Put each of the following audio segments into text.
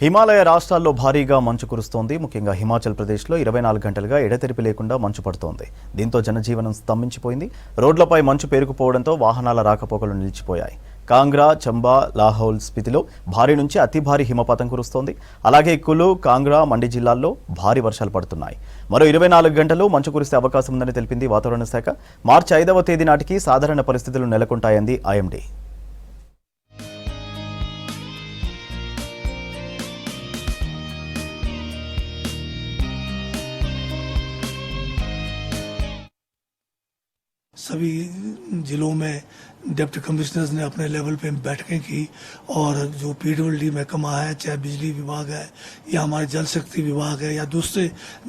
హిమాలయ రాష్ట్రాల్లో భారీగా మంచు కురుస్తోంది. ముఖ్యంగా హిమాచల్ ప్రదేశ్లో 24 గంటలుగా ఎడతెరిపి లేకుండా మంచు పడుతోంది. దీంతో జనజీవనం స్తంభించిపోయింది. రోడ్లపై మంచు పేరుకుపోవడంతో వాహనాల రాకపోకలు నిలిచిపోయాయి. కాంగ్రా, చంబా, లాహౌల్ స్పితిలో భారీ నుంచి అతి భారీ హిమపాతం కురుస్తోంది. అలాగే కులు, కాంగ్రా, మండి జిల్లాల్లో భారీ వర్షాలు పడుతున్నాయి. మరో 24 గంటలు మంచు కురిసే అవకాశం ఉందని తెలిపింది వాతావరణ శాఖ. మార్చి 5వ తేదీ నాటికి సాధారణ పరిస్థితులు నెలకొంటాయంది ఐఎండీ. सभी जिलों में डिप्टी कमिश्नर्स ने अपने लेवल पे बैठकें की और जो पीडब्ल्यूडी महकमा है, चाहे बिजली विभाग है या हमारे जल शक्ति विभाग है या दूसरे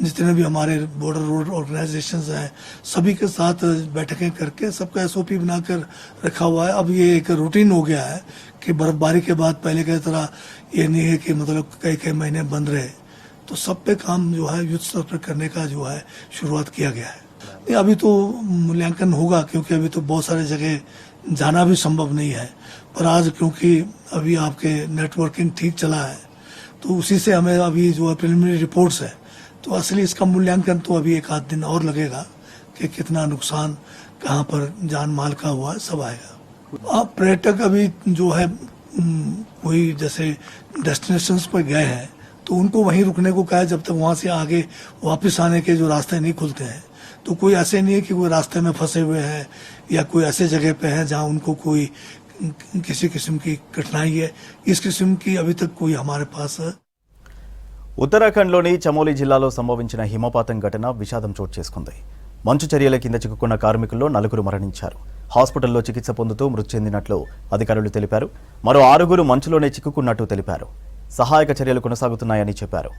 जितने भी हमारे बॉर्डर रोड ऑर्गेनाइजेशंस हैं, सभी के साथ बैठकें करके सबका एसओपी बनाकर रखा हुआ है। अब ये एक रूटीन हो गया है कि बर्फबारी के बाद पहले की तरह ये नहीं है कि मतलब कई महीने बंद रहे, तो सब पे काम जो है युद्ध स्तर पर करने का जो है शुरुआत किया गया है। अभी तो मूल्यांकन होगा क्योंकि अभी तो बहुत सारे जगह जाना भी संभव नहीं है, पर आज क्योंकि अभी आपके नेटवर्किंग ठीक चला है तो उसी से हमें अभी जो है प्रिलिमिनरी रिपोर्ट्स है, तो असली इसका मूल्यांकन तो अभी एक आध दिन और लगेगा कि कितना नुकसान कहाँ पर जान माल का हुआ है, सब आएगा। अब पर्यटक अभी जो है कोई जैसे डेस्टिनेशंस पर गए हैं तो उनको वहीं रुकने को कहा है जब तक वहाँ से आगे वापस आने के जो रास्ते नहीं खुलते हैं। तो कोई ऐसे नहीं है कि कोई रास्ते में फंसे हुए हैं या कोई ऐसे जगह पे है जहां उनको कोई किसी किस्म की कठिनाई है, इस किस्म की अभी तक कोई हमारे पास। ఉత్తరాఖండ్లోని చమోలి జిల్లాలో సంభవించిన హిమపాతం ఘటన విషాదం చోటు చేసుకుంది. మంచు చర్యల కింద చిక్కుకున్న కార్మికుల్లో 4 మరణించారు. హాస్పిటల్లో చికిత్స పొందుతూ మృతి చెందినట్లు అధికారులు తెలిపారు. మరో 6 మంచులోనే చిక్కుకున్నట్టు తెలిపారు. సహాయక చర్యలు కొనసాగుతున్నాయని చెప్పారు.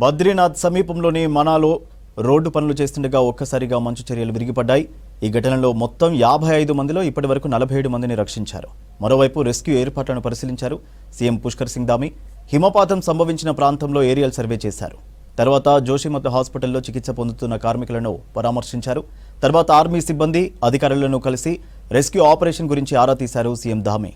బద్రీనాథ్ సమీపంలోని మనాలో రోడ్డు పనులు చేస్తుండగా ఒక్కసారిగా మంచు చర్యలు విరిగిపడ్డాయి. ఈ ఘటనలో మొత్తం 55 మందిలో ఇప్పటి వరకు 47 మందిని రక్షించారు. మరోవైపు రెస్క్యూ ఏర్పాట్లను పరిశీలించారు సీఎం పుష్కర్ సింగ్ ధామీ. హిమపాతం సంభవించిన ప్రాంతంలో ఏరియల్ సర్వే చేశారు. తర్వాత జోషిమత్ హాస్పిటల్లో చికిత్స పొందుతున్న కార్మికులను పరామర్శించారు. తర్వాత ఆర్మీ సిబ్బంది అధికారులను కలిసి రెస్క్యూ ఆపరేషన్ గురించి ఆరా తీశారు సీఎం ధామీ.